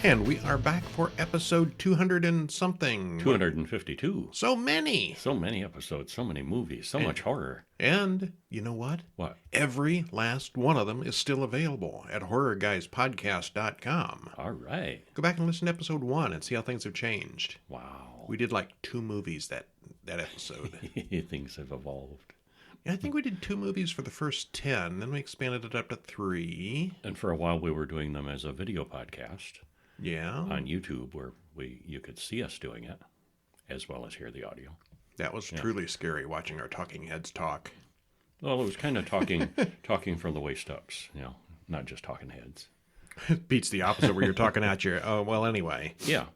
And we are back for episode 200 and something. 252. So many. So many episodes, so many movies, so much horror. And you know what? What? Every last one of them is still available at horrorguyspodcast.com. All right. Go back and listen to episode 1 and see how things have changed. Wow. We did like 2 movies that episode. Things have evolved. I think we did 2 movies for the first 10, then we expanded it up to 3. And for a while we were doing them as a video podcast. Yeah. On YouTube, where you could see us doing it, as well as hear the audio. That was truly scary, watching our talking heads talk. Well, it was kind of talking from the waist ups, not just talking heads. Beats the opposite where you're talking at your... Oh, well, anyway. Yeah.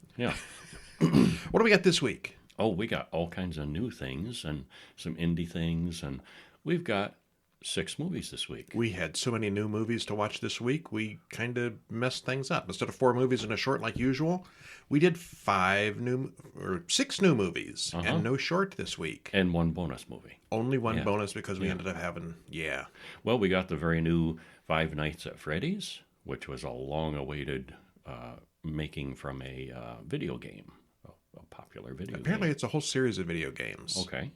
What do we got this week? Oh, we got all kinds of new things and some indie things, and we've got 6 movies this week. We had so many new movies to watch this week, we kind of messed things up. Instead of 4 movies in a short like usual, we did 6 new movies and no short this week. And 1 bonus movie. Only 1 bonus because we ended up having, Well, we got the very new Five Nights at Freddy's, which was a long-awaited making from a video game, a popular video game. Apparently it's a whole series of video games. Okay.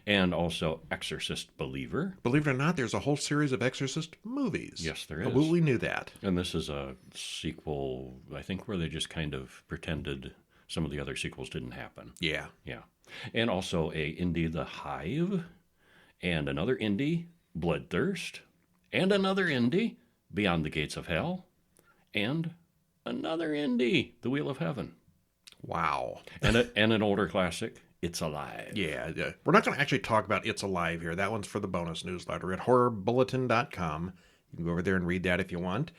And also Exorcist Believer. Believe it or not, there's a whole series of Exorcist movies. Yes, there is. Oh, we knew that. And this is a sequel, I think, where they just kind of pretended some of the other sequels didn't happen. Yeah. And also a indie, The Hive, and another indie, Bloodthirst, and another indie, Beyond the Gates of Hell, and another indie, The Wheel of Heaven. Wow. And an older classic, It's Alive. Yeah. We're not going to actually talk about It's Alive here. That one's for the bonus newsletter at horrorbulletin.com. You can go over there and read that if you want.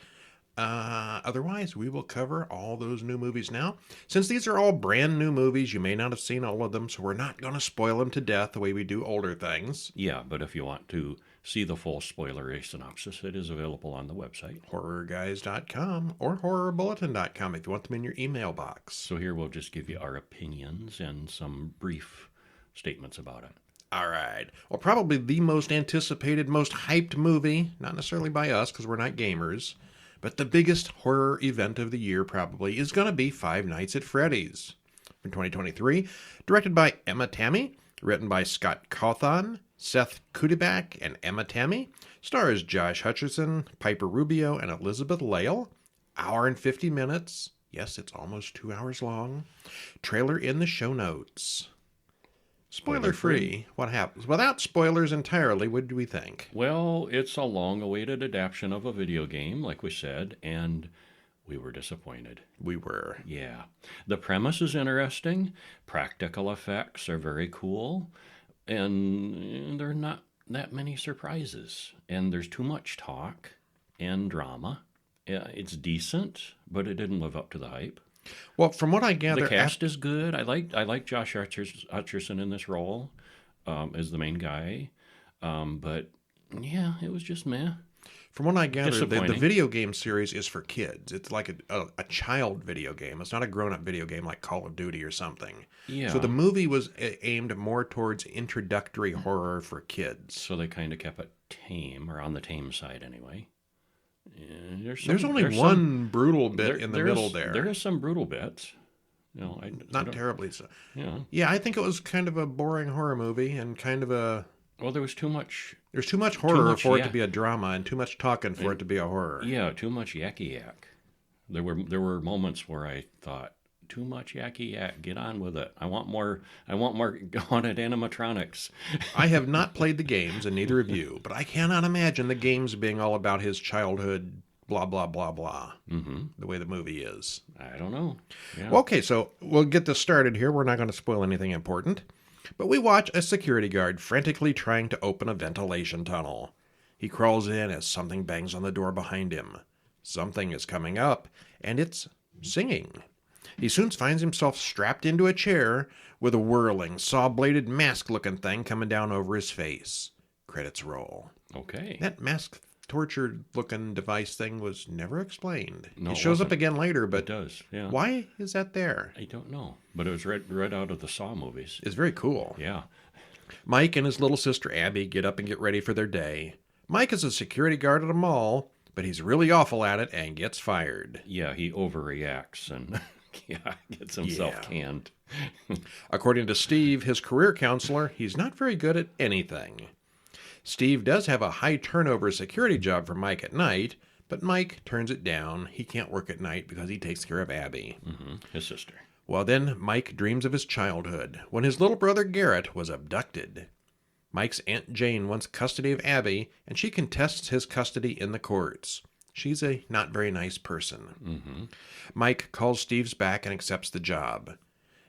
Otherwise, we will cover all those new movies now. Since these are all brand new movies, you may not have seen all of them, so we're not going to spoil them to death the way we do older things. Yeah, but if you want to see the full spoilery synopsis, it is available on the website. horrorguys.com or horrorbulletin.com if you want them in your email box. So here we'll just give you our opinions and some brief statements about it. All right. Well, probably the most anticipated, most hyped movie, not necessarily by us because we're not gamers, but the biggest horror event of the year probably is going to be Five Nights at Freddy's. From 2023, directed by Emma Tammy, written by Scott Cawthon, Seth Kudibak, and Emma Tammy, stars Josh Hutcherson, Piper Rubio, and Elizabeth Lail. Hour and 50 minutes. Yes, it's almost 2 hours long. Trailer in the show notes. Spoiler-free. What happens? Without spoilers entirely, what do we think? Well, it's a long-awaited adaptation of a video game, like we said, and we were disappointed. We were. Yeah. The premise is interesting. Practical effects are very cool. And there are not that many surprises. And there's too much talk and drama. It's decent, but it didn't live up to the hype. Well, from what I gather... The cast is good. I like Josh Hutcherson in this role as the main guy. But, yeah, it was just meh. From what I gather, the video game series is for kids. It's like a child video game. It's not a grown-up video game like Call of Duty or something. Yeah. So the movie was aimed more towards introductory horror for kids. So they kind of kept it tame, or on the tame side anyway. There's only one brutal bit in the middle there. There is some brutal bits. Not terribly so. Yeah. Yeah, I think it was kind of a boring horror movie and kind of a... Well, there was too much... There's too much horror for it to be a drama and too much talking for it to be a horror. Yeah, too much yakky yak. There were moments where I thought, too much yakky yak. Get on with it. I want more haunted animatronics. I have not played the games, and neither of you, but I cannot imagine the games being all about his childhood, blah, blah, blah, blah, the way the movie is. I don't know. Yeah. Well, okay, so we'll get this started here. We're not going to spoil anything important. But we watch a security guard frantically trying to open a ventilation tunnel. He crawls in as something bangs on the door behind him. Something is coming up, and it's singing. He soon finds himself strapped into a chair with a whirling, saw-bladed mask-looking thing coming down over his face. Credits roll. Okay. That mask torture-looking device thing was never explained. No, it shows up again later, but it does. Yeah. Why is that there? I don't know, but it was read out of the Saw movies. It's very cool. Yeah. Mike and his little sister Abby get up and get ready for their day. Mike is a security guard at a mall, but he's really awful at it and gets fired. Yeah, he overreacts and gets himself canned. According to Steve, his career counselor, he's not very good at anything. Steve does have a high turnover security job for Mike at night, but Mike turns it down. He can't work at night because he takes care of Abby. His sister. Well, then Mike dreams of his childhood, when his little brother Garrett was abducted. Mike's Aunt Jane wants custody of Abby, and she contests his custody in the courts. She's a not very nice person. Mike calls Steve's back and accepts the job.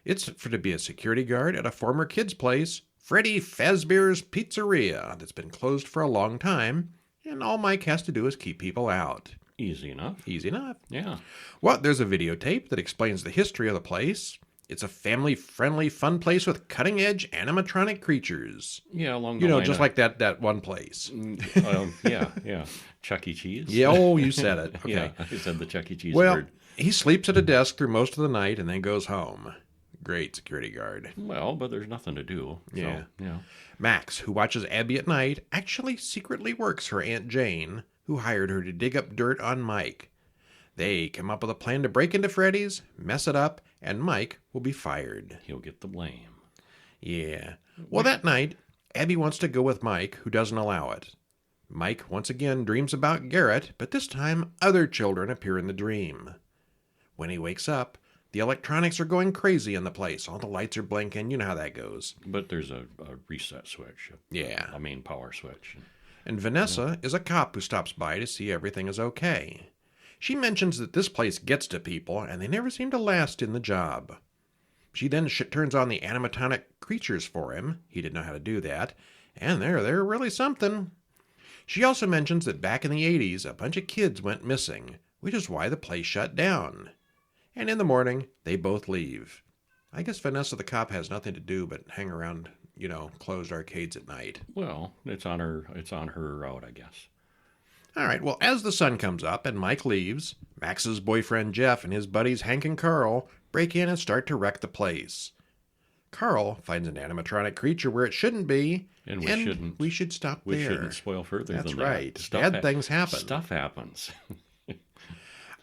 It's for to be a security guard at a former kid's place, Freddy Fazbear's Pizzeria, that's been closed for a long time, and all Mike has to do is keep people out. Easy enough. Easy enough. Yeah. Well, there's a videotape that explains the history of the place. It's a family-friendly, fun place with cutting-edge animatronic creatures. Yeah, along the line just like that one place. Yeah. Chuck E. Cheese. Yeah, you said it. Okay. Yeah, I said the Chuck E. Cheese Well, word. he sleeps at a desk through most of the night and then goes home. Great security guard. Well, but there's nothing to do. So, yeah. Max, who watches Abby at night, actually secretly works for Aunt Jane, who hired her to dig up dirt on Mike. They come up with a plan to break into Freddy's, mess it up, and Mike will be fired. He'll get the blame. Yeah. Well, that night, Abby wants to go with Mike, who doesn't allow it. Mike once again dreams about Garrett, but this time other children appear in the dream. When he wakes up, the electronics are going crazy in the place. All the lights are blinking. You know how that goes. But there's a reset switch. Yeah. A main power switch. And Vanessa is a cop who stops by to see everything is okay. She mentions that this place gets to people, and they never seem to last in the job. She then turns on the animatronic creatures for him. He didn't know how to do that. And they're really something. She also mentions that back in the 80s, a bunch of kids went missing, which is why the place shut down. And in the morning, they both leave. I guess Vanessa the cop has nothing to do but hang around, closed arcades at night. Well, it's on her route, I guess. All right, well, as the sun comes up and Mike leaves, Max's boyfriend Jeff and his buddies Hank and Carl break in and start to wreck the place. Carl finds an animatronic creature where it shouldn't be, and we should stop there. We shouldn't spoil further That's than that. right. Bad things happen. Stuff happens.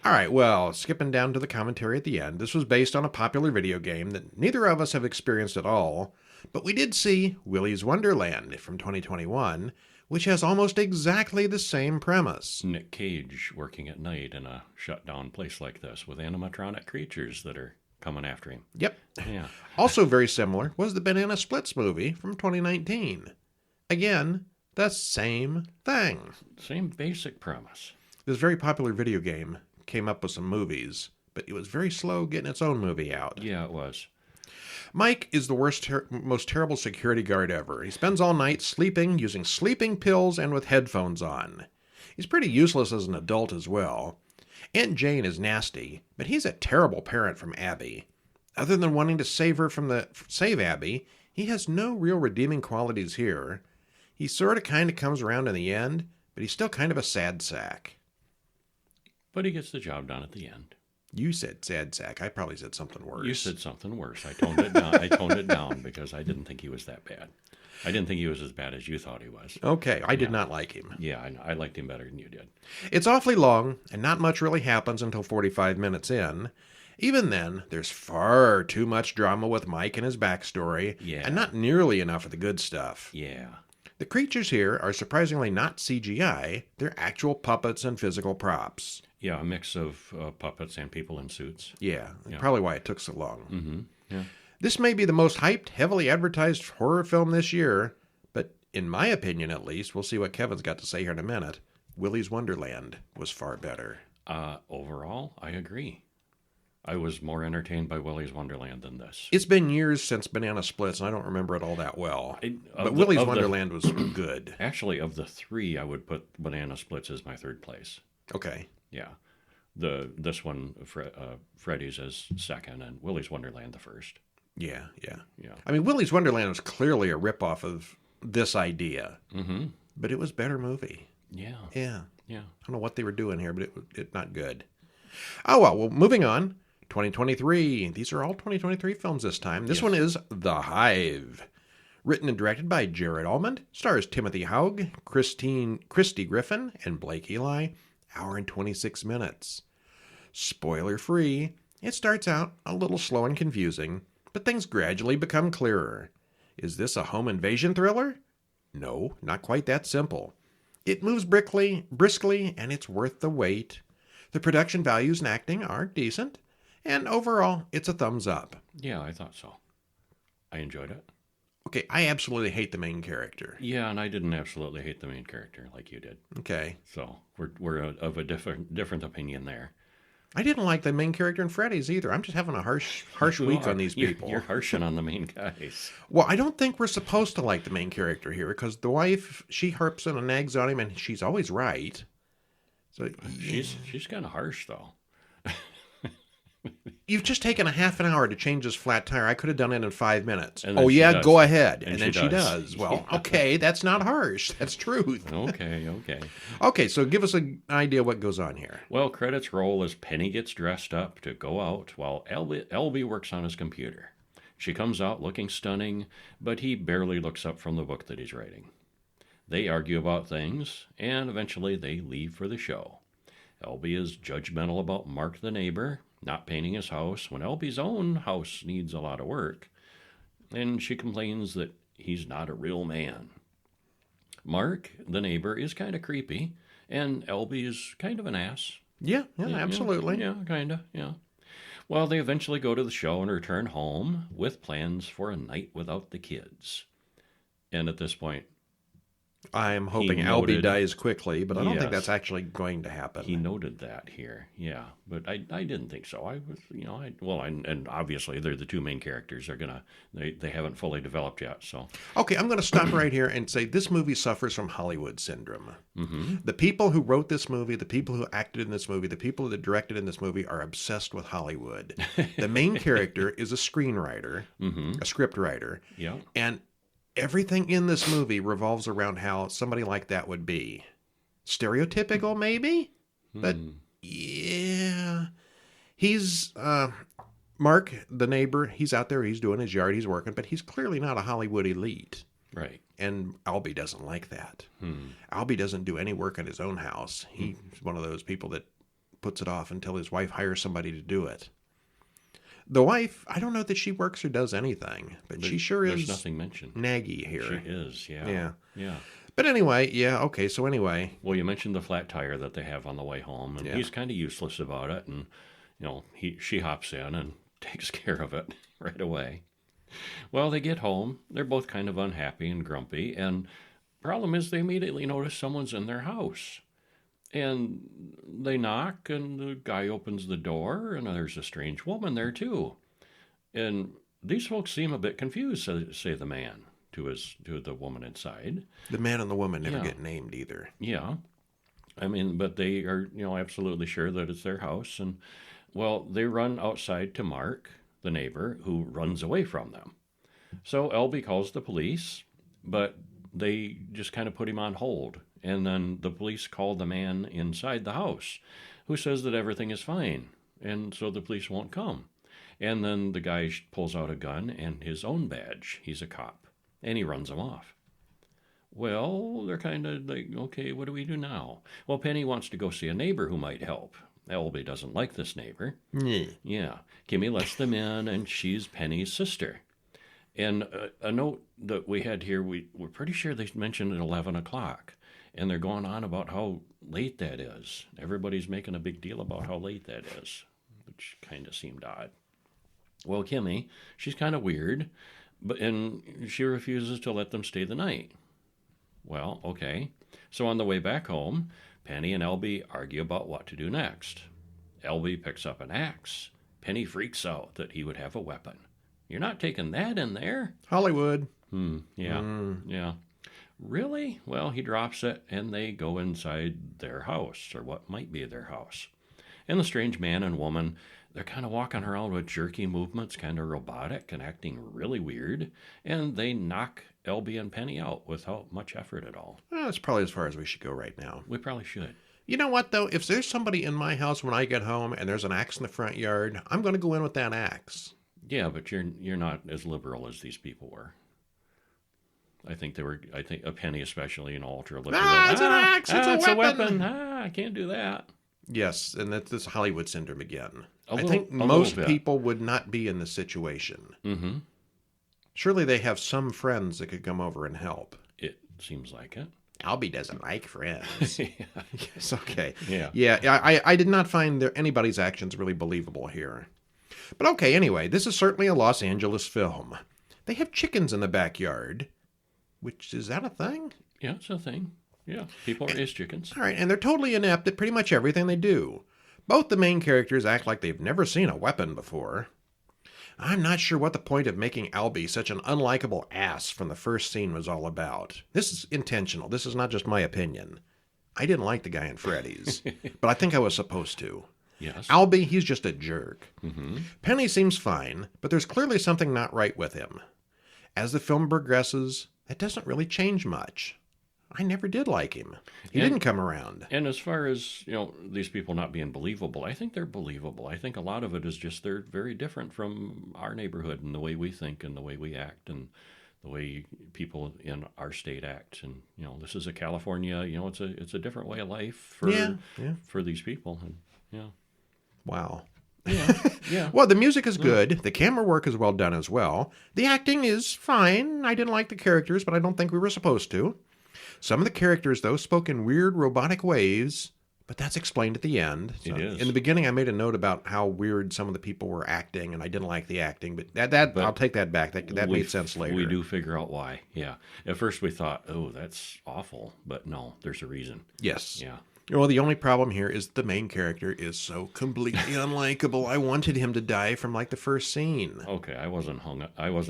All right, well, skipping down to the commentary at the end, this was based on a popular video game that neither of us have experienced at all, but we did see Willy's Wonderland from 2021, which has almost exactly the same premise. Nick Cage working at night in a shut-down place like this with animatronic creatures that are coming after him. Yep. Yeah. Also very similar was the Banana Splits movie from 2019. Again, the same thing. Same basic premise. This very popular video game came up with some movies, but it was very slow getting its own movie out. Yeah, it was. Mike is the most terrible security guard ever. He spends all night sleeping, using sleeping pills, and with headphones on. He's pretty useless as an adult as well. Aunt Jane is nasty, but he's a terrible parent from Abby. Other than wanting to save Abby, he has no real redeeming qualities here. He sort of kind of comes around in the end, but he's still kind of a sad sack. But he gets the job done at the end. You said sad sack. I probably said something worse. You said something worse. I toned it down. I toned it down because I didn't think he was that bad. I didn't think he was as bad as you thought he was. Okay, I did not like him. Yeah, I liked him better than you did. It's awfully long, and not much really happens until 45 minutes in. Even then, there's far too much drama with Mike and his backstory, and not nearly enough of the good stuff. Yeah. The creatures here are surprisingly not CGI. They're actual puppets and physical props. Yeah, a mix of puppets and people in suits. Yeah, probably why it took so long. Mm-hmm. Yeah. This may be the most hyped, heavily advertised horror film this year, but in my opinion at least, we'll see what Kevin's got to say here in a minute, Willy's Wonderland was far better. Overall, I agree. I was more entertained by Willy's Wonderland than this. It's been years since Banana Splits, and I don't remember it all that well. But Willy's Wonderland was good. Actually, of the three, I would put Banana Splits as my third place. Okay. Yeah. This one, Freddy's as second, and Willy's Wonderland the first. Yeah. I mean, Willy's Wonderland was clearly a ripoff of this idea. Mm-hmm. But it was a better movie. Yeah. I don't know what they were doing here, but it's not good. Oh, well, moving on. 2023. These are all 2023 films this time. This one is The Hive. Written and directed by Jared Almond. Stars Timothy Haug, Christy Griffin, and Blake Eli. hour and 26 minutes. Spoiler free, it starts out a little slow and confusing, but things gradually become clearer. Is this a home invasion thriller? No, not quite that simple. It moves briskly, and it's worth the wait. The production values and acting are decent, and overall, it's a thumbs up. Yeah, I thought so. I enjoyed it. Okay, I absolutely hate the main character. Yeah, and I didn't absolutely hate the main character like you did. Okay. So we're of a different opinion there. I didn't like the main character in Freddy's either. I'm just having a harsh week on these people. You're harshing on the main guys. Well, I don't think we're supposed to like the main character here because the wife, she harps and nags on him, and she's always right. So she's kind of harsh though. You've just taken a half an hour to change this flat tire. I could have done it in 5 minutes. Oh yeah, go ahead. And then she does. Well, okay, that's not harsh. That's truth. Okay. Okay, so give us an idea what goes on here. Well, credits roll as Penny gets dressed up to go out while Elby works on his computer. She comes out looking stunning, but he barely looks up from the book that he's writing. They argue about things, and eventually they leave for the show. Elby is judgmental about Mark the neighbor, not painting his house when Elby's own house needs a lot of work. And she complains that he's not a real man. Mark, the neighbor, is kind of creepy, and Elby is kind of an ass. Yeah, absolutely. Yeah, kind of, yeah. Well, they eventually go to the show and return home with plans for a night without the kids. And at this point, I'm hoping Albie dies quickly, but I don't think that's actually going to happen. He noted that here, yeah, but I didn't think so. I was, and obviously they're the two main characters. They haven't fully developed yet. So okay, I'm going to stop right here and say this movie suffers from Hollywood syndrome. Mm-hmm. The people who wrote this movie, the people who acted in this movie, the people that directed in this movie are obsessed with Hollywood. The main character is a screenwriter, a script writer, yeah, and everything in this movie revolves around how somebody like that would be. Stereotypical, maybe? But, yeah. He's, Mark, the neighbor, he's out there, he's doing his yard, he's working, but he's clearly not a Hollywood elite. Right. And Albie doesn't like that. Albie doesn't do any work on his own house. He's one of those people that puts it off until his wife hires somebody to do it. The wife, I don't know that she works or does anything, but she sure is. There's nothing mentioned. Naggy here. She is, yeah. But anyway, okay, so anyway. Well, you mentioned the flat tire that they have on the way home, and he's kind of useless about it, and, she hops in and takes care of it right away. Well, they get home. They're both kind of unhappy and grumpy, and problem is they immediately notice someone's in their house. And they knock, and the guy opens the door, and there's a strange woman there, too. And these folks seem a bit confused, say the man to the woman inside. The man and the woman never get named either. Yeah. I mean, but they are, absolutely sure that it's their house. And, well, they run outside to Mark, the neighbor, who runs away from them. So Elby calls the police, but they just kind of put him on hold. And then the police call the man inside the house, who says that everything is fine, and so the police won't come. And then the guy pulls out a gun and his own badge. He's a cop, and he runs them off. Well, they're kind of like, okay, what do we do now? Well, Penny wants to go see a neighbor who might help. Elby doesn't like this neighbor. Yeah. Kimmy lets them in, and she's Penny's sister. And a note that we had here, we're pretty sure they mentioned at 11 o'clock. And they're going on about how late that is. Everybody's making a big deal about how late that is, which kind of seemed odd. Well, Kimmy, she's kind of weird, and she refuses to let them stay the night. Well, okay. So on the way back home, Penny and Elby argue about what to do next. Elby picks up an axe. Penny freaks out that he would have a weapon. You're not taking that in there. Hollywood. Yeah. Really? Well, he drops it, and they go inside their house, or what might be their house. And the strange man and woman, they're kind of walking around with jerky movements, kind of robotic and acting really weird, and they knock Elby and Penny out without much effort at all. Well, that's probably as far as we should go right now. We probably should. You know what, though? If there's somebody in my house when I get home and there's an axe in the front yard, I'm going to go in with that axe. Yeah, but you're not as liberal as these people were. I think a Penny especially, Ultra looking It's an axe, it's a weapon. I can't do that. Yes, and that's this Hollywood syndrome again. I A think little most bit. people would not be in this situation. Mm-hmm. Surely they have some friends that could come over and help. It seems like it. Albie doesn't like friends. Yeah. Yes, okay. Yeah. I did not find anybody's actions really believable here. But okay, anyway, this is certainly a Los Angeles film. They have chickens in the backyard, which, is that a thing? Yeah, it's a thing. Yeah, people raise chickens. All right, and they're totally inept at pretty much everything they do. Both the main characters act like they've never seen a weapon before. I'm not sure what the point of making Albie such an unlikable ass from the first scene was all about. This is intentional. This is not just my opinion. I didn't like the guy in Freddy's, but I think I was supposed to. Yes. Albie, he's just a jerk. Mm-hmm. Penny seems fine, but there's clearly something not right with him. As the film progresses, it doesn't really change much. I never did like him. He didn't come around. And as far as, these people not being believable, I think they're believable. I think a lot of it is just they're very different from our neighborhood and the way we think and the way we act and the way people in our state act. And, this is a California, it's a different way of life for these people. And, yeah. Wow. Yeah. Well, the music is good. The camera work is well done as well. The acting is fine. I didn't like the characters, but I don't think we were supposed to. Some of the characters, though, spoke in weird robotic ways, but that's explained at the end. So It is. In the beginning, I made a note about how weird some of the people were acting, and I didn't like the acting, but I'll take that back. That made sense later. We do figure out why. Yeah. At first we thought, oh, that's awful, but no, there's a reason. Yes. Yeah. Well, the only problem here is the main character is so completely unlikable. I wanted him to die from like the first scene. Okay, I wasn't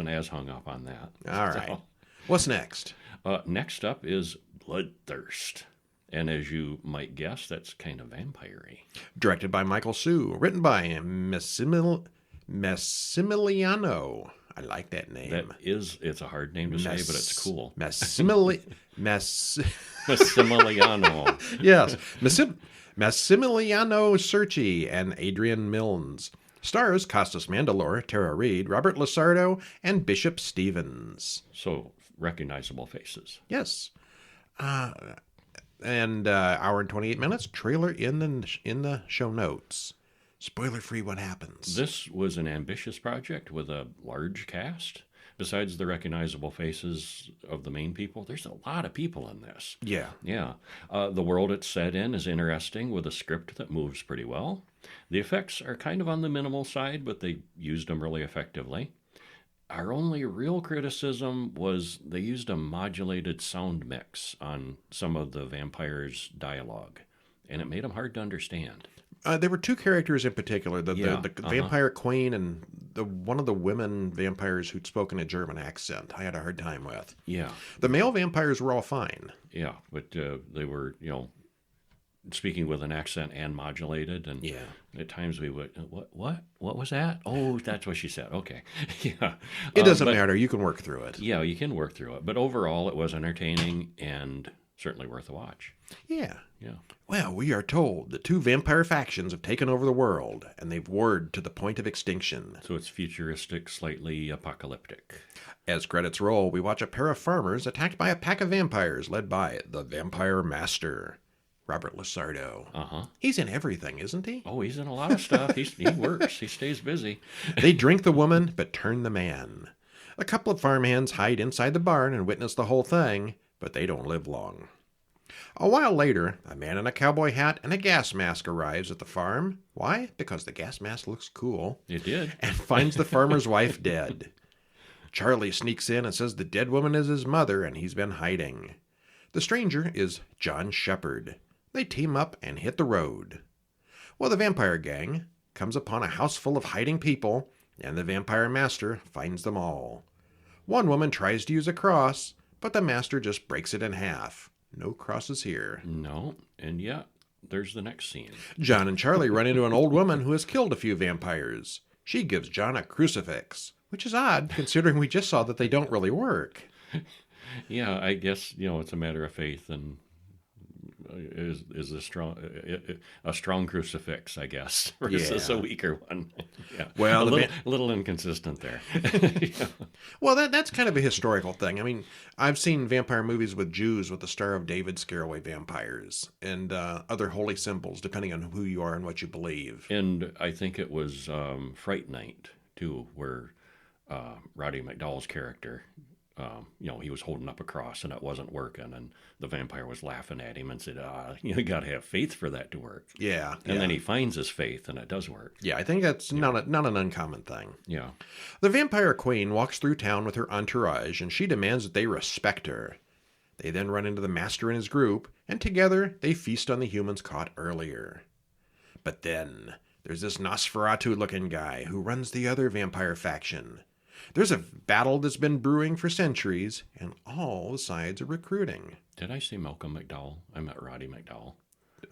as hung up on that. All right. What's next? Next up is Bloodthirst. And as you might guess, that's kind of vampire-y. Directed by Michael Sue. Written by Massimiliano. I like that name. It's a hard name to say, but it's cool. Massimiliano. Yes. Massimiliano Cerci and Adrian Milnes. Stars Costas Mandylor, Tara Reid, Robert Lasardo, and Bishop Stevens. So, recognizable faces. Yes. And hour and 28 minutes. Trailer in the show notes. Spoiler free. What happens? This was an ambitious project with a large cast. Besides the recognizable faces of the main people, there's a lot of people in this. Yeah. Yeah. The world it's set in is interesting with a script that moves pretty well. The effects are kind of on the minimal side, but they used them really effectively. Our only real criticism was they used a modulated sound mix on some of the vampires' dialogue, and it made them hard to understand. There were two characters in particular, the vampire queen and one of the women vampires who'd spoken a German accent. I had a hard time with. Yeah. The male vampires were all fine. Yeah, but they were, speaking with an accent and modulated, and at times we would, what was that? Oh, that's what she said. Okay. Yeah. It doesn't matter. You can work through it. Yeah, you can work through it. But overall, it was entertaining and certainly worth a watch. Yeah. Yeah. Well, we are told the two vampire factions have taken over the world, and they've warred to the point of extinction. So it's futuristic, slightly apocalyptic. As credits roll, we watch a pair of farmers attacked by a pack of vampires led by the Vampire Master, Robert Lasardo. Uh-huh. He's in everything, isn't he? Oh, he's in a lot of stuff. He works. He stays busy. They drink the woman, but turn the man. A couple of farmhands hide inside the barn and witness the whole thing, but they don't live long. A while later, a man in a cowboy hat and a gas mask arrives at the farm. Why? Because the gas mask looks cool. It did. And finds the farmer's wife dead. Charlie sneaks in and says the dead woman is his mother and he's been hiding. The stranger is John Shepard. They team up and hit the road. Well, the vampire gang comes upon a house full of hiding people, and the vampire master finds them all. One woman tries to use a cross, but the master just breaks it in half. No crosses here. No, and yet there's the next scene. John and Charlie run into an old woman who has killed a few vampires. She gives John a crucifix, which is odd considering we just saw that they don't really work. Yeah, I guess, it's a matter of faith and is a strong crucifix, I guess, versus Yeah. a weaker one. Yeah, Well, a little inconsistent there. Yeah. well, that's kind of a historical thing. I mean, I've seen vampire movies with Jews with the Star of David scare away vampires and other holy symbols, depending on who you are and what you believe. And I think it was Fright Night too, where Roddy McDowall's character, he was holding up a cross and it wasn't working, and the vampire was laughing at him and said, "You got to have faith for that to work." Yeah. And then he finds his faith, and it does work. Yeah, I think that's not an uncommon thing. Yeah. The vampire queen walks through town with her entourage, and she demands that they respect her. They then run into the master and his group, and together they feast on the humans caught earlier. But then there's this Nosferatu-looking guy who runs the other vampire faction. There's a battle that's been brewing for centuries, and all the sides are recruiting. Did I say Malcolm McDowell? I meant Roddy McDowell.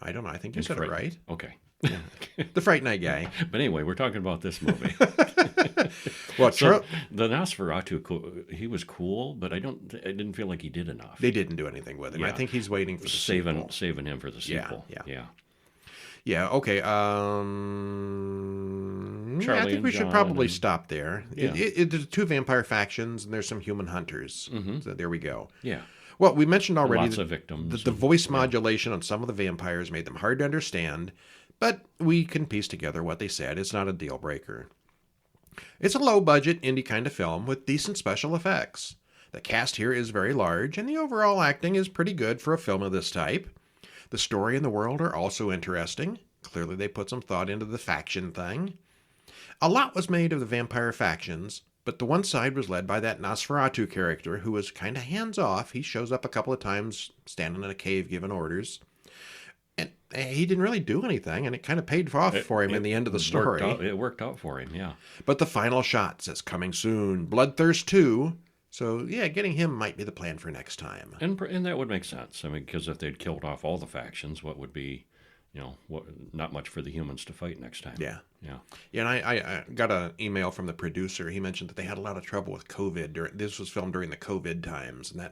I don't know. I think you said it right. Okay. The Fright Night guy. But anyway, we're talking about this movie. Well, So the Nosferatu, he was cool, but I didn't feel like he did enough. they didn't do anything with him. I Yeah. think he's waiting for the sequel. Saving him for the sequel. yeah. Yeah, okay. I Charlie think and we should John probably and- stop there. Yeah. There's two vampire factions, and there's some human hunters. So there we go. Yeah. Well, we mentioned already Lots of victims. the voice modulation on some of the vampires made them hard to understand, but we can piece together what they said. It's not a deal breaker. It's a low-budget indie kind of film with decent special effects. The cast here is very large, and the overall acting is pretty good for a film of this type. The story and the world are also interesting. Clearly they put some thought into the faction thing. A lot was made of the vampire factions, but the one side was led by that Nosferatu character who was kind of hands-off. He shows up a couple of times standing in a cave giving orders. And he didn't really do anything, and it kind of paid off for him in the end of the story. It worked out for him, yeah. But the final shot says coming soon, Bloodthirst 2. So, yeah, getting him might be the plan for next time. And that would make sense. I mean, because if they'd killed off all the factions, what would be, not much for the humans to fight next time. Yeah. Yeah. Yeah, and I got an email from the producer. He mentioned that they had a lot of trouble with COVID. This was filmed during the COVID times, and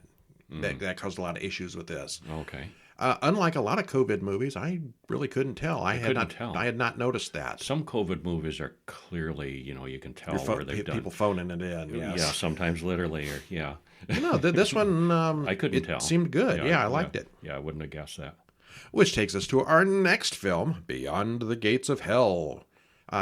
that caused a lot of issues with this. Okay. Unlike a lot of COVID movies, I really couldn't tell. I had not noticed that. Some COVID movies are clearly, you can tell where they've done. People phoning it in. Yes. Yeah, sometimes literally, or yeah. No, this one I couldn't tell. It seemed good. Yeah, I liked it. Yeah, I wouldn't have guessed that. Which takes us to our next film, Beyond the Gates of Hell.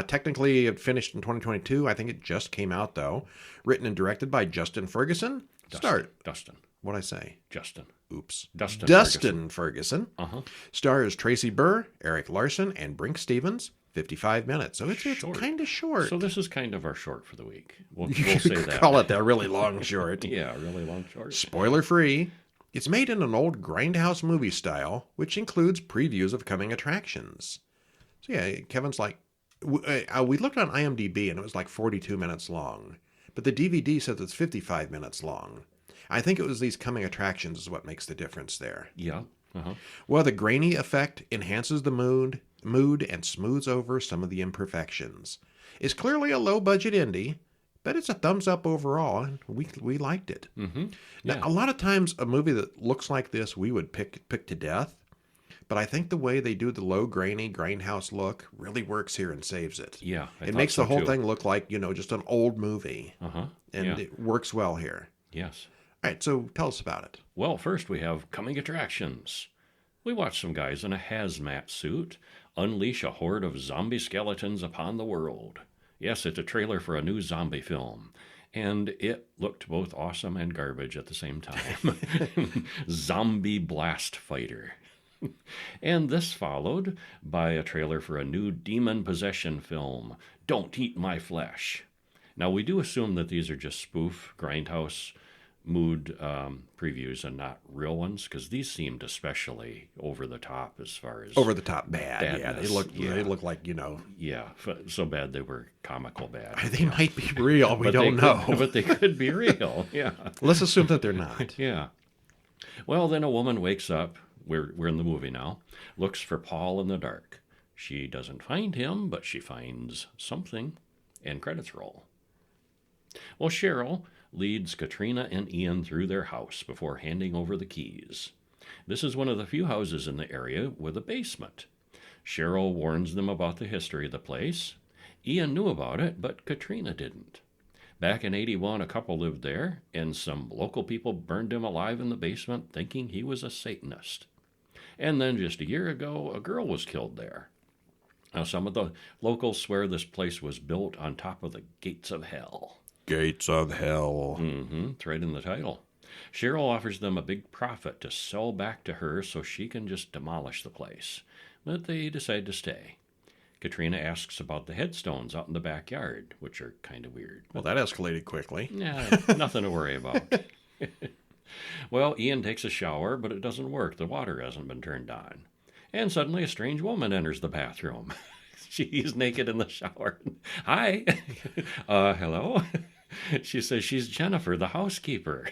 Technically, it finished in 2022. I think it just came out, though. Written and directed by Justin Ferguson. Dustin. What'd I say? Justin. Oops. Dustin Ferguson. Uh-huh. Stars Tracy Burr, Eric Larson, and Brink Stevens. 55 minutes. So it's kind of short. So this is kind of our short for the week. We'll You say could that. call it that really long short. Yeah, really long short. Spoiler free. It's made in an old grindhouse movie style, which includes previews of coming attractions. So yeah, Kevin's like, we looked on IMDb and it was like 42 minutes long, but the DVD says it's 55 minutes long. I think it was these coming attractions is what makes the difference there. Yeah. Uh-huh. Well, the grainy effect enhances the mood and smooths over some of the imperfections. It's clearly a low-budget indie, but it's a thumbs up overall, and we liked it. Mm-hmm. Now, a lot of times, a movie that looks like this, we would pick to death, but I think the way they do the low, grainy, grindhouse look really works here and saves it. Yeah, it makes the whole thing look like, just an old movie, and it works well here. Yes. All right, so tell us about it. Well, first we have coming attractions. We watch some guys in a hazmat suit unleash a horde of zombie skeletons upon the world. Yes, it's a trailer for a new zombie film, and it looked both awesome and garbage at the same time. Zombie Blast Fighter. And this followed by a trailer for a new demon possession film, Don't Eat My Flesh. Now, we do assume that these are just spoof grindhouse mood previews and not real ones, because these seemed especially over the top as far as over the top bad. Badness. They look like so bad they were comical bad. They might be real. We don't know, but they could be real. Yeah. Let's assume that they're not. Yeah. Well, then a woman wakes up. We're in the movie now. Looks for Paul in the dark. She doesn't find him, but she finds something, and credits roll. Well, Cheryl leads Katrina and Ian through their house before handing over the keys. This is one of the few houses in the area with a basement. Cheryl warns them about the history of the place. Ian knew about it, but Katrina didn't. Back in 81, a couple lived there, and some local people burned him alive in the basement thinking he was a Satanist. And then just a year ago, a girl was killed there. Now, some of the locals swear this place was built on top of the gates of hell. Gates of hell. It's right in the title. Cheryl offers them a big profit to sell back to her so she can just demolish the place. But they decide to stay. Katrina asks about the headstones out in the backyard, which are kind of weird. Well, that escalated quickly. Yeah, nothing to worry about. Well, Ian takes a shower, but it doesn't work. The water hasn't been turned on. And suddenly a strange woman enters the bathroom. She's naked in the shower. Hi. Hello. She says she's Jennifer, the housekeeper.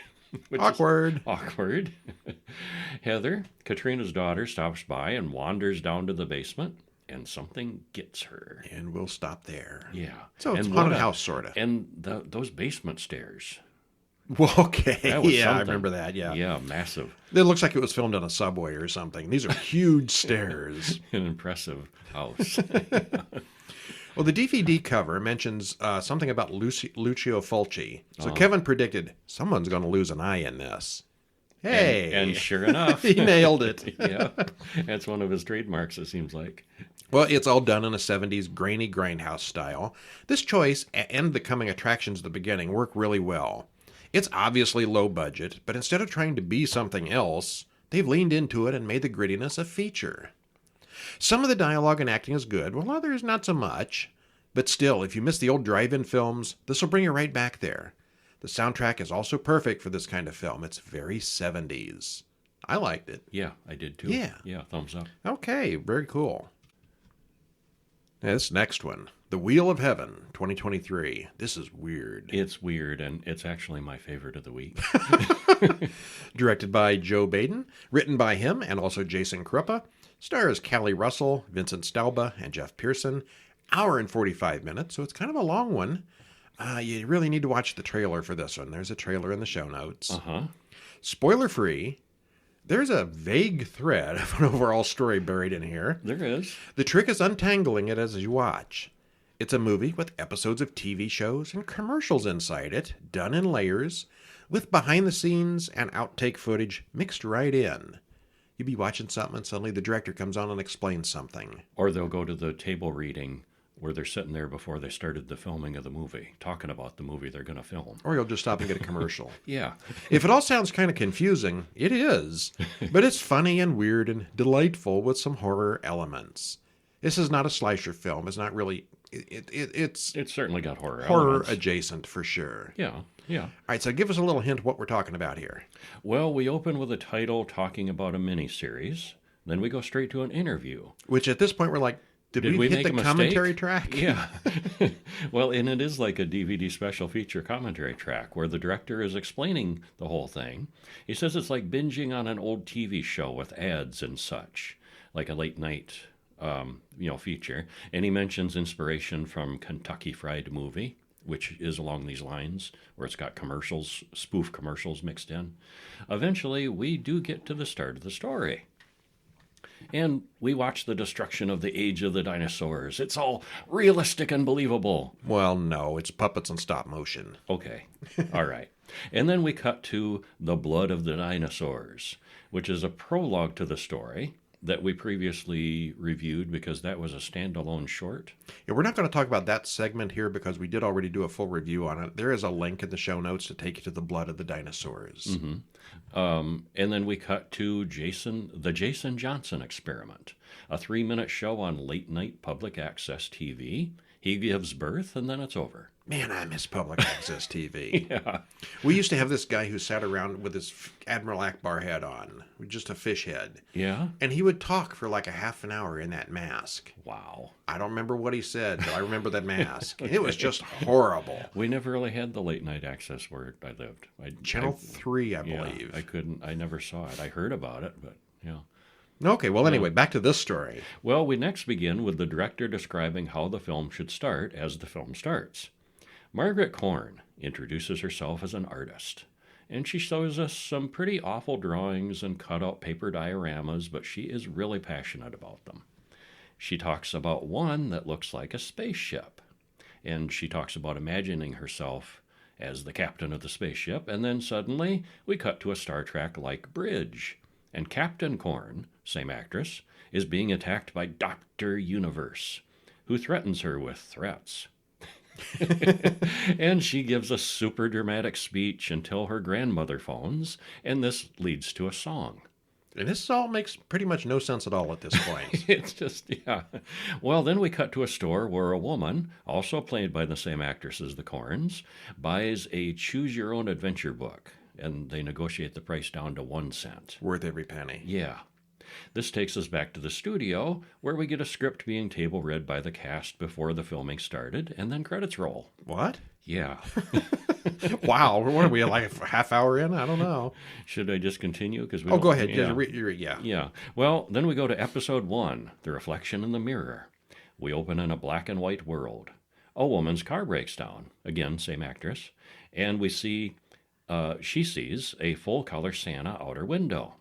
Awkward. Awkward. Heather, Katrina's daughter, stops by and wanders down to the basement, and something gets her. And we'll stop there. Yeah. So it's And haunted house, sort of. And those basement stairs. Well, okay. That was Yeah, I something. remember that. Yeah. Yeah, massive. It looks like it was filmed on a subway or something. These are huge stairs. An impressive house. Well, the DVD cover mentions something about Lucio Fulci. So Kevin predicted someone's going to lose an eye in this. Hey. And sure enough. He nailed it. Yeah. That's one of his trademarks, it seems like. Well, it's all done in a 70s grainy grindhouse style. This choice and the coming attractions at the beginning work really well. It's obviously low budget, but instead of trying to be something else, they've leaned into it and made the grittiness a feature. Some of the dialogue and acting is good, while others not so much. But still, if you miss the old drive-in films, this will bring you right back there. The soundtrack is also perfect for this kind of film. It's very 70s. I liked it. Yeah, I did too. Yeah. Yeah, thumbs up. Okay, very cool. Now, this next one, The Wheel of Heaven, 2023. This is weird. It's weird, and it's actually my favorite of the week. Directed by Joe Baden, written by him and also Jason Kruppa, stars Callie Russell, Vincent Stalba, and Jeff Pearson. Hour and 45 minutes, so it's kind of a long one. You really need to watch the trailer for this one. There's a trailer in the show notes. Uh-huh. Spoiler-free, there's a vague thread of an overall story buried in here. There is. The trick is untangling it as you watch. It's a movie with episodes of TV shows and commercials inside it, done in layers, with behind-the-scenes and outtake footage mixed right in. You'd be watching something and suddenly the director comes on and explains something. Or they'll go to the table reading where they're sitting there before they started the filming of the movie, talking about the movie they're going to film. Or you'll just stop and get a commercial. Yeah. If it all sounds kind of confusing, it is. But it's funny and weird and delightful with some horror elements. This is not a slasher film. It's not really... It's It's certainly got horror horror elements. adjacent for sure. Yeah, yeah. All right, so give us a little hint what we're talking about here. Well, we open with a title talking about a miniseries. Then we go straight to an interview. Which at this point we're like, did we hit make the a mistake? commentary track? Yeah. Well, and it is like a DVD special feature commentary track where the director is explaining the whole thing. He says it's like binging on an old TV show with ads and such, like a late night feature. And he mentions inspiration from Kentucky Fried Movie, which is along these lines, where it's got commercials, spoof commercials mixed in. Eventually, we do get to the start of the story. And we watch the destruction of the age of the dinosaurs. It's all realistic and believable. Well, no, it's puppets and stop motion. Okay, all right. And then we cut to The Blood of the Dinosaurs, which is a prologue to the story that we previously reviewed because that was a standalone short. Yeah, we're not going to talk about that segment here because we did already do a full review on it. There is a link in the show notes to take you to The Blood of the Dinosaurs. Mm-hmm. And then we cut to the Jason Johnson Experiment, a 3-minute show on late-night public access TV. He gives birth, and then it's over. Man, I miss public access TV. Yeah. We used to have this guy who sat around with his Admiral Akbar head on, with just a fish head. Yeah? And he would talk for like a half an hour in that mask. Wow. I don't remember what he said, but I remember that mask. It was just horrible. We never really had the late-night access where I lived. Channel 3, I believe. Yeah, I never saw it. I heard about it, but yeah. Okay, well, anyway, back to this story. Well, we next begin with the director describing how the film should start as the film starts. Margaret Korn introduces herself as an artist, And she shows us some pretty awful drawings and cut-out paper dioramas, but she is really passionate about them. She talks about one that looks like a spaceship. And she talks about imagining herself as the captain of the spaceship, and then suddenly we cut to a Star Trek-like bridge. And Captain Korn, same actress, is being attacked by Dr. Universe, who threatens her with threats. And she gives a super dramatic speech until her grandmother phones, and this leads to a song. And this all makes pretty much no sense at all at this point. It's just, yeah. Well, then we cut to a store where a woman, also played by the same actress as the Corns, buys a choose-your-own-adventure book, and they negotiate the price down to 1 cent. Worth every penny. Yeah. This takes us back to the studio, where we get a script being table read by the cast before the filming started, and then credits roll. What? Yeah. Wow. What are we, like a half hour in? I don't know. Should I just continue? Oh, go ahead. Yeah. Yeah. Well, then we go to episode 1, The Reflection in the Mirror. We open in a black and white world. A woman's car breaks down. Again, same actress. And we see, she sees a full-color Santa out her window.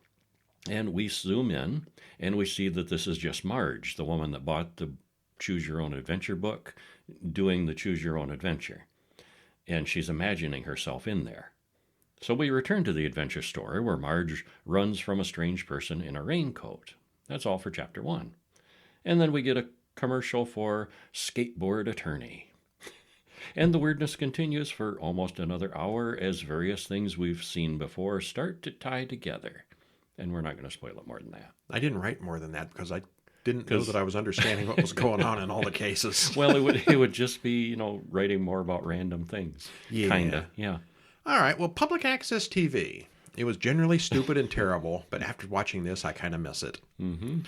And we zoom in, and we see that this is just Marge, the woman that bought the Choose Your Own Adventure book, doing the Choose Your Own Adventure. And she's imagining herself in there. So we return to the adventure story where Marge runs from a strange person in a raincoat. That's all for chapter 1. And then we get a commercial for Skateboard Attorney. And the weirdness continues for almost another hour as various things we've seen before start to tie together. And we're not going to spoil it more than that. I didn't write more than that because I didn't know that I was understanding what was going on in all the cases. Well, it would just be, writing more about random things. Yeah. Kinda, yeah. All right, well, public access TV. It was generally stupid and terrible, but after watching this, I kind of miss it. Mm-hmm.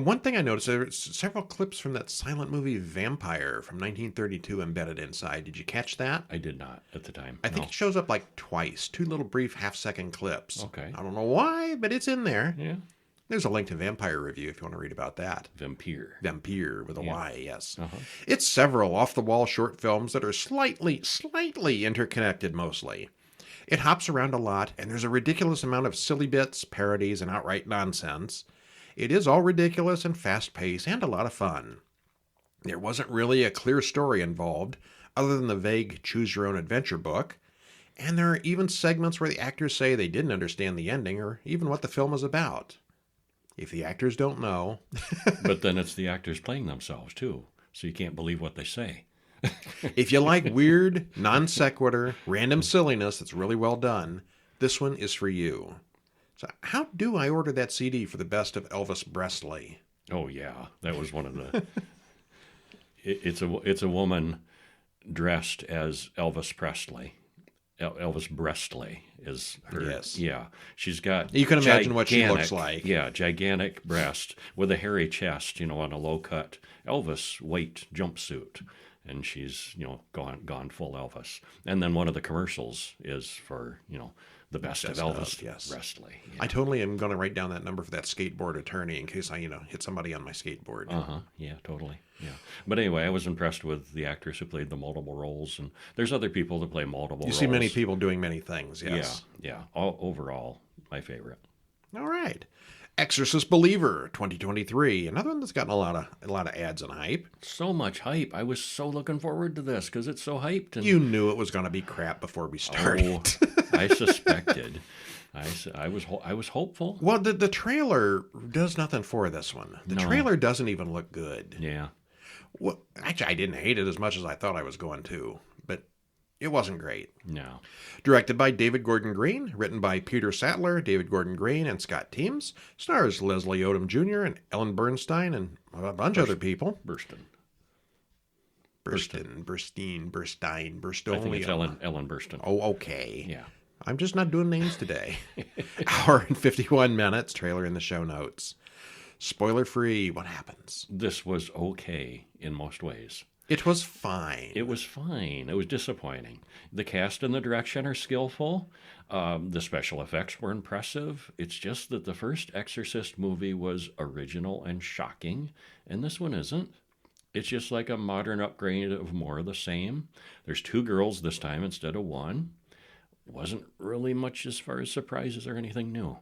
One thing I noticed, there were several clips from that silent movie Vampire from 1932 embedded inside. Did you catch that? I did not at the time. I think it shows up like twice, 2 little brief half-second clips. Okay. I don't know why, but it's in there. Yeah. There's a link to Vampire Review if you want to read about that. Vampire with a Y, yes. Uh-huh. It's several off-the-wall short films that are slightly interconnected mostly. It hops around a lot, and there's a ridiculous amount of silly bits, parodies, and outright nonsense. It is all ridiculous and fast-paced and a lot of fun. There wasn't really a clear story involved, other than the vague choose-your-own-adventure book, and there are even segments where the actors say they didn't understand the ending or even what the film is about. If the actors don't know... But then it's the actors playing themselves, too, so you can't believe what they say. If you like weird, non-sequitur, random silliness that's really well done, this one is for you. So how do I order that CD for the best of Elvis Presley? Oh, yeah. That was one of the... It's a woman dressed as Elvis Presley. Elvis Presley is her. Yes. Yeah. She's got... You can imagine what she looks like. Yeah, gigantic breast with a hairy chest, on a low-cut Elvis weight jumpsuit. And she's, gone full Elvis. And then one of the commercials is for, the best of Elvis Presley. Yeah. I totally am going to write down that number for that skateboard attorney in case I, hit somebody on my skateboard. Uh-huh. Yeah, totally. Yeah. But anyway, I was impressed with the actress who played the multiple roles. And there's other people that play multiple roles. You see many people doing many things, yes. Yeah. Overall, my favorite. All right. Exorcist Believer 2023, another one that's gotten a lot of ads and hype. So much hype. I was so looking forward to this because it's so hyped. And... You knew it was going to be crap before we started. I suspected. I was hopeful. Well, the trailer does nothing for this one. The trailer doesn't even look good. Yeah. Well, actually, I didn't hate it as much as I thought I was going to, but it wasn't great. No. Directed by David Gordon Green, written by Peter Sattler, David Gordon Green, and Scott Teems, stars Leslie Odom Jr. and Ellen Bernstein and a bunch of other people. Burstyn. I think it's Ellen Burstyn. Oh, okay. Yeah. I'm just not doing names today. Hour and 51 minutes, trailer in the show notes. Spoiler free, what happens? This was okay in most ways. It was fine. It was fine. It was disappointing. The cast and the direction are skillful. The special effects were impressive. It's just that the first Exorcist movie was original and shocking, and this one isn't. It's just like a modern upgrade of more of the same. There's 2 girls this time instead of 1. wasn't really much as far as surprises or anything new.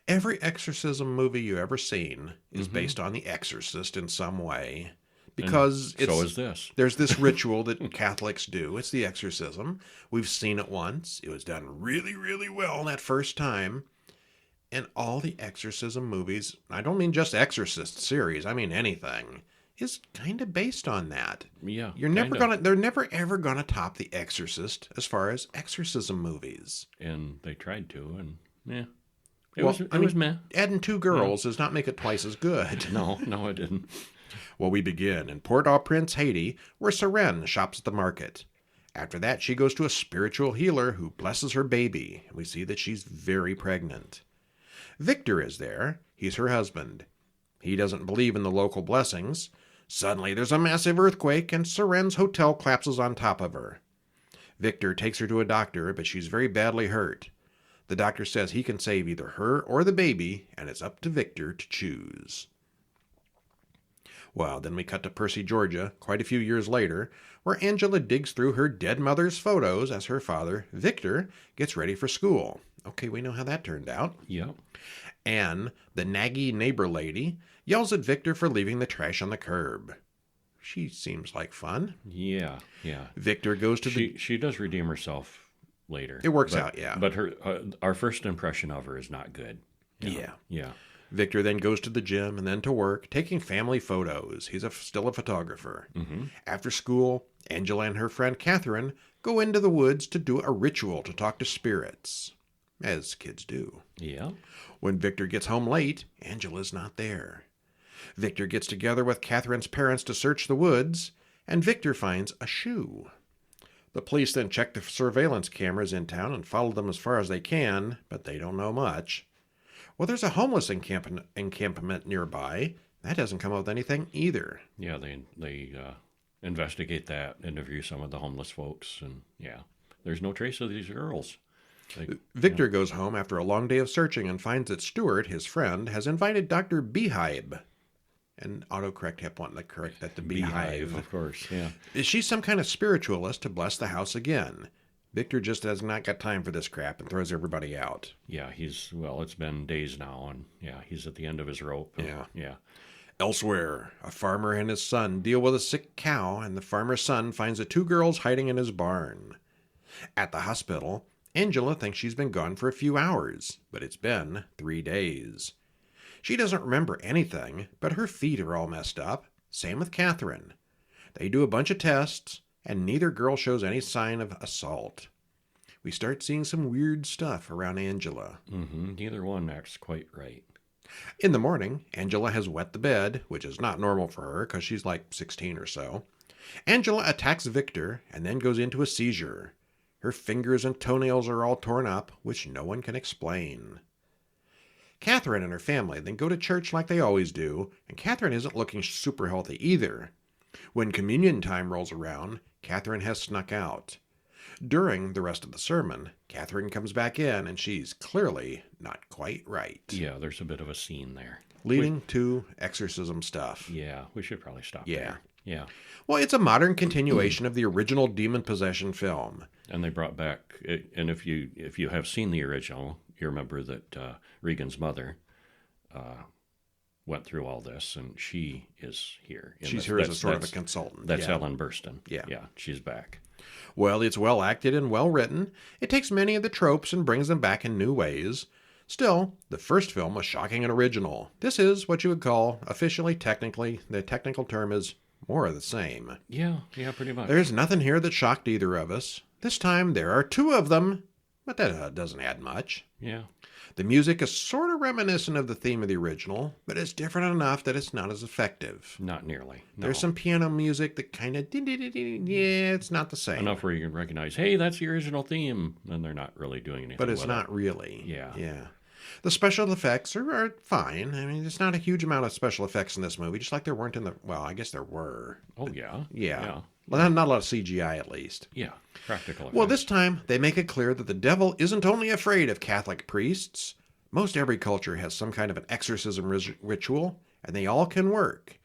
Every exorcism movie you ever seen is based on The Exorcist in some way. Because so is this. There's this ritual that Catholics do. It's the exorcism. We've seen it once. It was done really, really well that first time. And all the exorcism movies, I don't mean just Exorcist series, I mean anything, is kind of based on that. Yeah. They're never ever gonna top The Exorcist as far as exorcism movies. And they tried to, and yeah. It was meh. Adding two girls does not make it twice as good. No, it didn't. Well, we begin in Port-au-Prince, Haiti, where Seren shops at the market. After that, she goes to a spiritual healer who blesses her baby. We see that she's very pregnant. Victor is there. He's her husband. He doesn't believe in the local blessings. Suddenly, there's a massive earthquake, and Seren's hotel collapses on top of her. Victor takes her to a doctor, but she's very badly hurt. The doctor says he can save either her or the baby, and it's up to Victor to choose. Well, then we cut to Percy, Georgia, quite a few years later, where Angela digs through her dead mother's photos as her father, Victor, gets ready for school. Okay, we know how that turned out. Yep. Anne, the naggy neighbor lady, yells at Victor for leaving the trash on the curb. She seems like fun. Yeah. Victor goes to She does redeem herself later. It works out, yeah. But our first impression of her is not good. Yeah. Victor then goes to the gym and then to work, taking family photos. He's still a photographer. Mm-hmm. After school, Angela and her friend Catherine go into the woods to do a ritual to talk to spirits, as kids do. Yeah. When Victor gets home late, Angela's not there. Victor gets together with Catherine's parents to search the woods, and Victor finds a shoe. The police then check the surveillance cameras in town and follow them as far as they can, but they don't know much. Well, there's a homeless encampment nearby. That doesn't come up with anything either. Yeah, they investigate that, interview some of the homeless folks, and yeah, there's no trace of these girls. Victor goes home after a long day of searching and finds that Stuart, his friend, has invited Dr. Hive. And autocorrect kept wanting to correct that to Beehive. Of course, yeah. She's some kind of spiritualist to bless the house again. Victor just has not got time for this crap and throws everybody out. Yeah, it's been days now, and yeah, he's at the end of his rope. Yeah. Elsewhere, a farmer and his son deal with a sick cow, and the farmer's son finds the two girls hiding in his barn. At the hospital, Angela thinks she's been gone for a few hours, but it's been 3 days. She doesn't remember anything, but her feet are all messed up. Same with Catherine. They do a bunch of tests, and neither girl shows any sign of assault. We start seeing some weird stuff around Angela. Mm-hmm. Neither one acts quite right. In the morning, Angela has wet the bed, which is not normal for her because she's like 16 or so. Angela attacks Victor and then goes into a seizure. Her fingers and toenails are all torn up, which no one can explain. Catherine and her family then go to church like they always do, and Catherine isn't looking super healthy either. When communion time rolls around, Catherine has snuck out. During the rest of the sermon, Catherine comes back in, and she's clearly not quite right. Yeah, there's a bit of a scene there. Leading to exorcism stuff. Yeah, we should probably stop there. Yeah. Well, it's a modern continuation of the original demon possession film. And they brought back, and if you have seen the original, you remember that Regan's mother went through all this, and she is here. She's here as a sort of a consultant. That's Ellen Burstyn. Yeah, she's back. Well, it's well acted and well written. It takes many of the tropes and brings them back in new ways. Still, the first film was shocking and original. This is what you would call, technically, the technical term is more of the same. Yeah, pretty much. There's nothing here that shocked either of us. This time there are two of them, but that doesn't add much. Yeah. The music is sort of reminiscent of the theme of the original, but it's different enough that it's not as effective. Not nearly. No. There's some piano music that kind of, it's not the same. Enough where you can recognize, hey, that's the original theme, and they're not really doing anything but it's not really. Yeah. The special effects are fine. I mean, there's not a huge amount of special effects in this movie, just like there weren't in the, well, I guess there were. Oh, yeah. Yeah. Well, not a lot of CGI, at least. Yeah, practical effects. Well, this time, they make it clear that the devil isn't only afraid of Catholic priests. Most every culture has some kind of an exorcism ritual, and they all can work.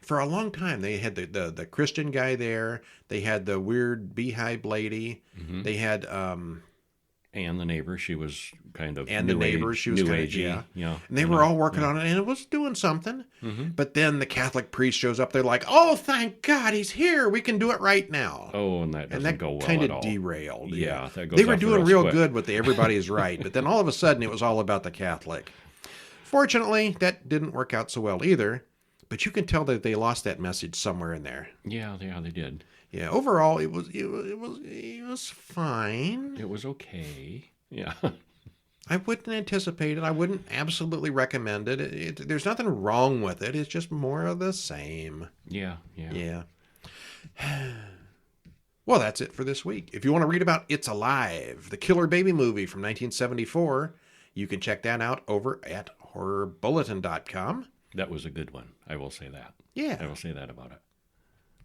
For a long time, they had the Christian guy there. They had the weird beehive lady. Mm-hmm. They had... And the neighbor, she was kind of And the neighbor, she was new kind of, agey. yeah. And they were all working on it, and it was doing something. But then the Catholic priest shows up. They're like, "Oh, thank God, he's here. We can do it right now." Oh, and that doesn't go well kind at of all. derailed. Yeah, that goes they were off the doing rails real quick. good with the everybody is right, but then all of a sudden it was all about the Catholic. Fortunately, that didn't work out so well either. But you can tell that they lost that message somewhere in there. Yeah, they did. Yeah, overall it was fine. It was okay. Yeah. I wouldn't anticipate it. I wouldn't absolutely recommend it. There's nothing wrong with it. It's just more of the same. Yeah. Yeah. Well, that's it for this week. If you want to read about It's Alive, the killer baby movie from 1974, you can check that out over at horrorbulletin.com. That was a good one. I will say that. Yeah. I will say that about it.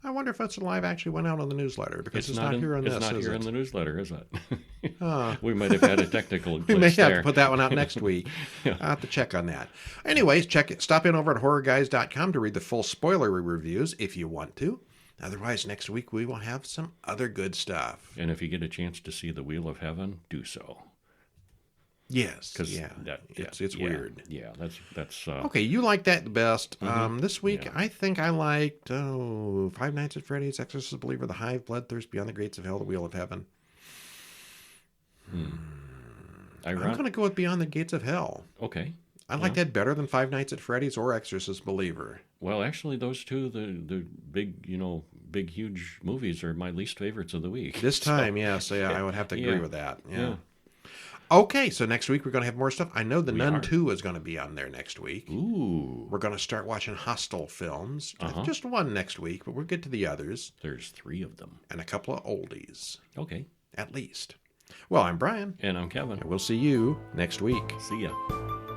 I wonder if It's Alive actually went out on the newsletter, because it's not here on this, It's not is here it? in the newsletter, is it? We might have had a technical glitch We may have there. to put that one out next week. Yeah. I'll have to check on that. Anyways, stop in over at horrorguys.com to read the full spoilery reviews if you want to. Otherwise, next week we will have some other good stuff. And if you get a chance to see the Wheel of Heaven, do so. Yes. Because Yeah. It's weird. Yeah, that's Okay, you like that the best. This week, Yeah. I think I liked Five Nights at Freddy's, Exorcist Believer, The Hive, Bloodthirst, Beyond the Gates of Hell, The Wheel of Heaven. I'm going to go with Beyond the Gates of Hell. Okay. I like that better than Five Nights at Freddy's or Exorcist Believer. Well, actually, those two, the big, big, huge movies are my least favorites of the week. This time, yes, I would have to agree Yeah. with that. Yeah. Yeah. Okay, so next week we're going to have more stuff. I know The Nun are. 2 is going to be on there next week. Ooh. We're going to start watching Hostel films. Uh-huh. Just one next week, but we'll get to the others. There's 3 of them. And a couple of oldies, Okay. at least. Well, I'm Brian, And I'm Kevin. and we'll see you next week. See ya.